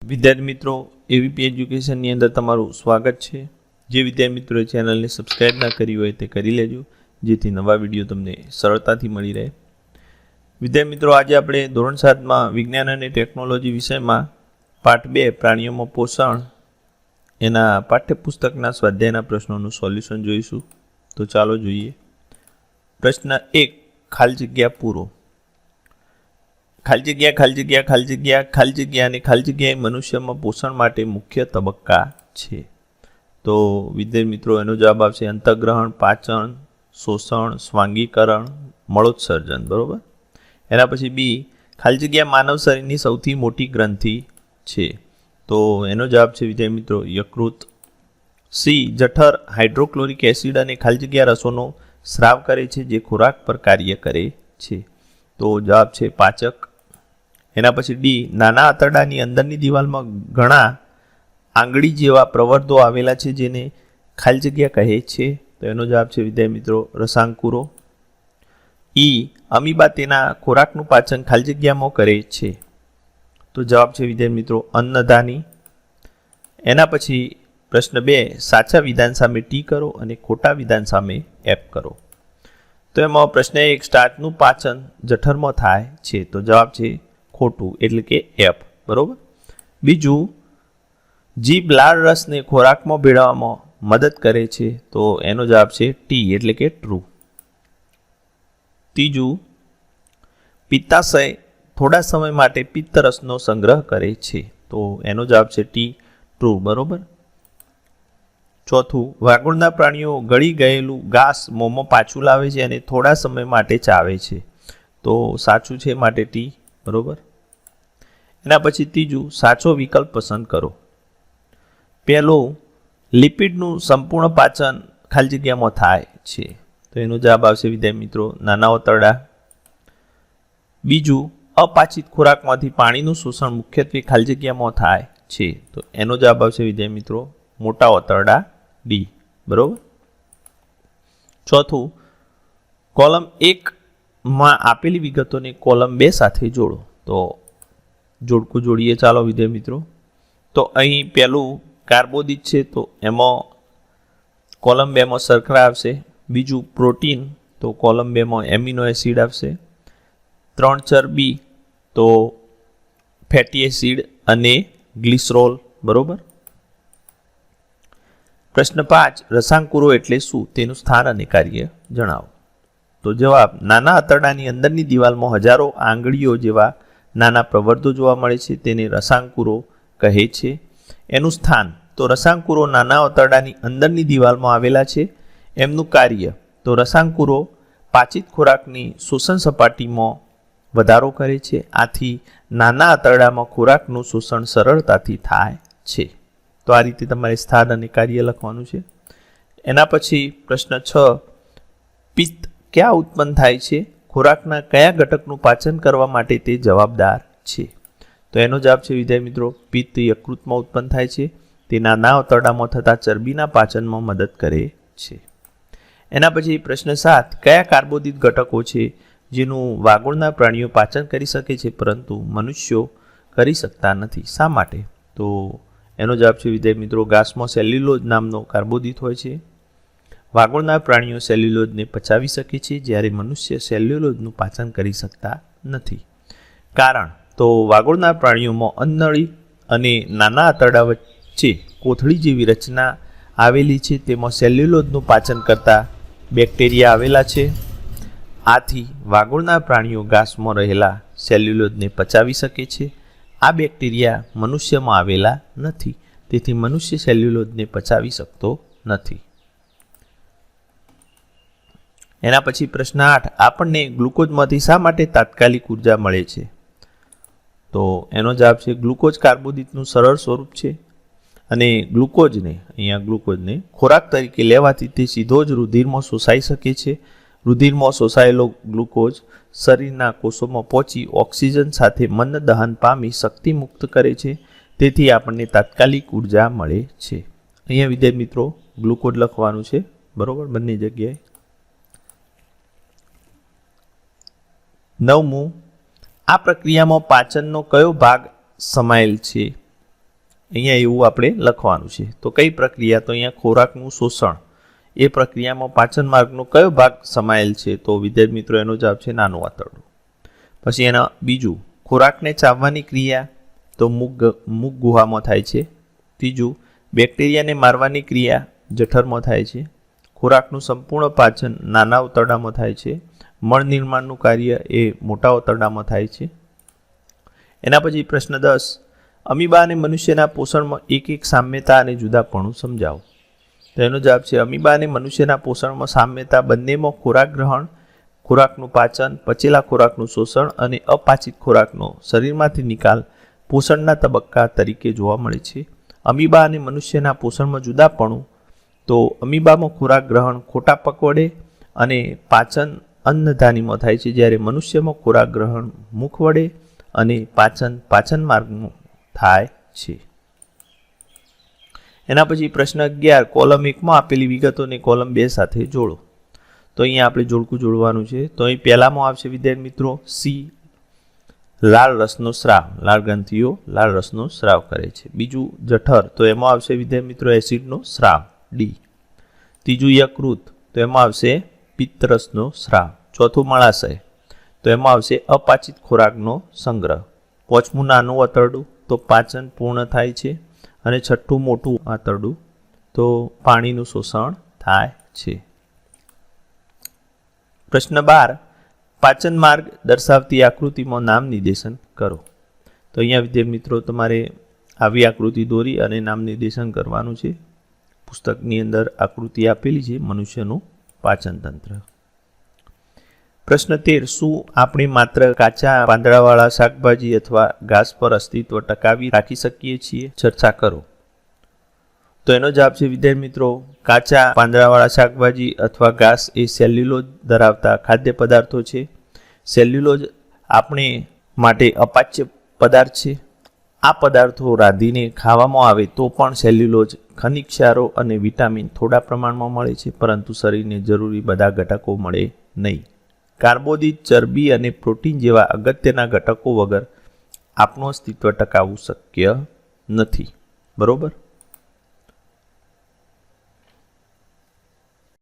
વિદ્યાર્થી મિત્રો, એવીપી એજ્યુકેશનની અંદર તમારું સ્વાગત છે। જે વિદ્યાર્થી મિત્રોએ ચેનલને સબસ્ક્રાઇબ ના કરી હોય તે કરી લેજો, જેથી નવા વિડીયો તમને સરળતાથી મળી રહે। વિદ્યાર્થી મિત્રો, આજે આપણે ધોરણ 7માં વિજ્ઞાન અને ટેકનોલોજી વિષયમાં પાઠ 2 પ્રાણીઓમાં પોષણ એના પાઠ્યપુસ્તકના સ્વાધ્યાયના પ્રશ્નોનું સોલ્યુશન જોઈશું। તો ચાલો જોઈએ। પ્રશ્ન 1, ખાલી જગ્યા પૂરો। ખાલી જગ્યા ખાલી જગ્યા ખાલી જગ્યા ખાલી જગ્યા અને ખાલી જગ્યા એ મનુષ્યમાં પોષણ માટે મુખ્ય તબક્કા છે। તો વિદ્યાર્થી મિત્રો, એનો જવાબ આવશે અંતઃગ્રહણ, પાચન, શોષણ, સ્વાંગીકરણ, મળોત્સર્જન। બરોબર। એના પછી બી, ખાલી જગ્યા માનવ શરીરની સૌથી મોટી ગ્રંથિ છે। તો એનો જવાબ છે વિદ્યાર્થી મિત્રો યકૃત। સી, જઠર હાઇડ્રોક્લોરિક એસિડ અને ખાલી જગ્યા રસોનો સ્રાવ કરે છે, જે ખોરાક પર કાર્ય કરે છે। તો જવાબ છે પાચક। એના પછી ડી, નાના આંતરડાની અંદરની દિવાલમાં ઘણા આંગળી જેવા પ્રવર્ધો આવેલા છે, જેને ખાલી જગ્યા કહે છે। તો એનો જવાબ છે વિદ્યાર્થી મિત્રો રસાંકુરો। ઈ, અમીબા તેના ખોરાકનું પાચન ખાલી જગ્યામાં કરે છે। તો જવાબ છે વિદ્યાર્થી મિત્રો અન્નધાની। એના પછી પ્રશ્ન 2, સાચા વિધાન સામે ટી કરો અને ખોટા વિધાન સામે એફ કરો। તો એમાં પ્રશ્ન 1, સ્ટાર્ચનું પાચન જઠરમાં થાય છે। તો જવાબ છે ખોટું, એટલે કે એફ। બરોબર। બીજું, જીભ લાળ રસને ખોરાકમાં ભેળવવામાં મદદ કરે છે। તો એનો જવાબ છે ટી, એટલે કે ટ્રુ। ત્રીજું, પિત્તાશય થોડા સમય માટે પિત્તરસનો સંગ્રહ કરે છે। તો એનો જવાબ છે ટી, ટ્રુ। બરોબર। ચોથું, વાગોળના પ્રાણીઓ ગળી ગયેલું ઘાસ મોંમાં પાછું લાવે છે અને થોડા સમય માટે ચાવે છે। તો સાચું છે, માટે ટી। બરોબર। એના પછી ત્રીજું, સાચો વિકલ્પ પસંદ કરો। પહેલો, લિપિડનું સંપૂર્ણ પાચન ખાલી જગ્યામાં થાય છે। તો એનો જવાબ આવશે વિદ્યાર્થી મિત્રો નાના આંતરડા। બીજું, અપાચિત ખોરાકમાંથી પાણીનું શોષણ મુખ્યત્વે ખાલી જગ્યામાં થાય છે। તો એનો જવાબ આવશે વિદ્યાર્થી મિત્રો મોટા આંતરડા, ડી। બરોબર। ચોથું, કોલમ 1માં આપેલી વિગતોને કોલમ 2 સાથે જોડો। તો જોડકું જોડીએ ચાલો વિદ્યાર્થી મિત્રો। તો અહીં પહેલું કાર્બોદિત છે, તો એમાં કોલમ 2માં શર્કરા આવશે। બીજું પ્રોટીન, તો કોલમ 2માં એમિનો એસિડ આવશે। 3 ચરબી, તો ફેટી એસિડ અને ગ્લિસરોલ। બરોબર। પ્રશ્ન 5, રસાંકુરો એટલે શું, તેનું સ્થાન અને કાર્ય જણાવો। તો જવાબ, નાના આંતરડાની અંદરની દિવાલમાં હજારો આંગળીઓ જેવા નાના પ્રવર્ધો જોવા મળે છે, તેને રસાંકુરો કહે છે। એનું સ્થાન, તો રસાંકુરો નાના આંતરડાની અંદરની દિવાલમાં આવેલા છે। એમનું કાર્ય, તો રસાંકુરો પાચિત ખોરાકની શોષણ સપાટીમાં વધારો કરે છે, આથી નાના આંતરડામાં ખોરાકનું શોષણ સરળતાથી થાય છે। તો આ રીતે તમારે સ્થાન અને કાર્ય લખવાનું છે। એના પછી પ્રશ્ન 6, પિત્ત ક્યાં ઉત્પન્ન થાય છે, ખોરાકના કયા ઘટકનું પાચન કરવા માટે તે જવાબદાર છે। તો એનો જવાબ છે વિદ્યાર્થી મિત્રો પિત્ત યકૃતમાં ઉત્પન્ન થાય છે। તે નાના આંતરડામાં થતા ચરબીના પાચનમાં મદદ કરે છે। એના પછી પ્રશ્ન 7, કયા કાર્બોદિત ઘટકો છે જેનું વાગોળના પ્રાણીઓ પાચન કરી શકે છે પરંતુ મનુષ્યો કરી શકતા નથી, શા માટે? તો એનો જવાબ છે વિદ્યાર્થી મિત્રો ઘાસમાં સેલ્યુલોઝ નામનો કાર્બોદિત હોય છે। વાગોળના પ્રાણીઓ સેલ્યુલોઝને પચાવી શકે છે, જ્યારે મનુષ્ય સેલ્યુલોઝનું પાચન કરી શકતા નથી। કારણ, તો વાગોળના પ્રાણીઓમાં અન્નનળી અને નાના આંતરડા વચ્ચે કોથળી જેવી રચના આવેલી છે, તેમાં સેલ્યુલોઝનું પાચન કરતા બેક્ટેરિયા આવેલા છે। આથી વાગોળના પ્રાણીઓ ઘાસમાં રહેલા સેલ્યુલોઝને પચાવી શકે છે। આ બેક્ટેરિયા મનુષ્યમાં આવેલા નથી, તેથી મનુષ્ય સેલ્યુલોઝને પચાવી શકતો નથી। એના પછી પ્રશ્ન 8, આપણને ગ્લુકોઝમાંથી શા માટે તાત્કાલિક ઉર્જા મળે છે? તો એનો જવાબ છે ગ્લુકોઝ કાર્બોદિતનું સરળ સ્વરૂપ છે અને ગ્લુકોઝને ખોરાક તરીકે લેવાથી તે સીધો જ રુધિરમાં શોષાઈ શકે છે। રુધિરમાં શોષાયેલો ગ્લુકોઝ શરીરના કોષોમાં પહોંચી ઓક્સિજન સાથે મંદ દહન પામી શક્તિ મુક્ત કરે છે, તેથી આપણને તાત્કાલિક ઉર્જા મળે છે। અહીંયા વિદ્યાર્થી મિત્રો ગ્લુકોઝ લખવાનું છે, બરોબર, બંને જગ્યાએ। 9મું, આ પ્રક્રિયામાં પાચનનો કયો ભાગ સમાયેલ છે? અહીંયા એવું આપણે લખવાનું છે. તો કઈ પ્રક્રિયા? તો અહીંયા ખોરાકનું શોષણ. એ પ્રક્રિયામાં પાચન માર્ગનો કયો ભાગ સમાયેલ છે? તો વિદ્યાર્થી મિત્રો એનો જવાબ છે નાનું આંતરડું. પછી એના બીજું, ખોરાકને ચાવવાની ક્રિયા તો મુખ ગુહામાં થાય છે. ત્રીજું, બેક્ટેરિયાને મારવાની ક્રિયા જઠરમાં થાય છે. ખોરાકનું સંપૂર્ણ પાચન નાના આંતરડામાં થાય છે. મળ નિર્માણનું કાર્ય એ મોટા આંતરડામાં થાય છે. એના પછી પ્રશ્ન 10, અમીબા અને મનુષ્યના પોષણમાં એક સામ્યતા અને જુદાપણું સમજાવો. તો એનો જવાબ છે અમીબા અને મનુષ્યના પોષણમાં સામ્યતા બંનેમાં ખોરાક ગ્રહણ, ખોરાકનું પાચન, પચેલા ખોરાકનું શોષણ અને અપાચિત ખોરાકનો શરીરમાંથી નિકાલ પોષણના તબક્કા તરીકે જોવા મળે છે. અમીબા અને મનુષ્યના પોષણમાં જુદાપણું, તો અમીબામાં ખોરાક ગ્રહણ ખોટા પગ વડે અને પાચન અન્નધાનીમાં થાય છે, જ્યારે મનુષ્યમાં ખોરાક ગ્રહણ મુખ વડે અને પાચન માર્ગમાં થાય છે. એના પછી પ્રશ્ન 11, કોલમ 1માં આપેલી વિગતોને કોલમ 2 સાથે જોડો. તો અહીંયા આપણે જોડકું જોડવાનું છે. તો અહીં પહેલામાં આવશે વિદ્યાર્થી મિત્રો સી, લાળ રસનો સ્રાવ. લાળ ગ્રંથિઓ લાળ રસનો સ્રાવ કરે છે. બીજું જઠર, તો એમાં આવશે વિદ્યાર્થી મિત્રો એસિડનો સ્રાવ, ડી. ત્રીજું યકૃત, તો એમાં આવશે પિત્તરસનો સ્રાવ. ચોથું મળાશય, તો એમાં આવશે અપાચિત ખોરાકનો સંગ્રહ. પાંચમું નાનું આંતરડું, તો પાચન પૂર્ણ થાય છે. અને છઠ્ઠું મોટું આંતરડું, તો પાણીનું શોષણ થાય છે. પ્રશ્ન 12, પાચન માર્ગ દર્શાવતી આકૃતિમાં નામ નિર્દેશન કરો. તો અહીંયા વિદ્યાર્થી મિત્રો તમારે આવી આકૃતિ દોરી અને નામ નિર્દેશન કરવાનું છે. પુસ્તકની અંદર આકૃતિ આપેલી છે મનુષ્યનું પાચન તંત્ર. પ્રશ્ન 13, શું આપણે માત્ર કાચા પાંદડાવાળા શાકભાજી અથવા ઘાસ પર અસ્તિત્વ ટકાવી રાખી શકીએ છીએ? ચર્ચા કરો. તો એનો જવાબ છે વિદ્યાર્થી મિત્રો કાચા પાંદડાવાળા શાકભાજી અથવા ઘાસ એ સેલ્યુલોઝ ધરાવતા ખાદ્ય પદાર્થો છે. સેલ્યુલોઝ આપણે માટે અપાચ્ય પદાર્થ છે. આ પદાર્થો રાંધીને ખાવામાં આવે તો પણ સેલ્યુલોઝ, ખનિજ ક્ષારો અને વિટામિન થોડા પ્રમાણમાં મળે છે, પરંતુ શરીરને જરૂરી બધા ઘટકો મળે નહીં. કાર્બોદિત, ચરબી અને પ્રોટીન જેવા અગત્યના ઘટકો વગર આપણું અસ્તિત્વ ટકાવવું શક્ય નથી. બરોબર.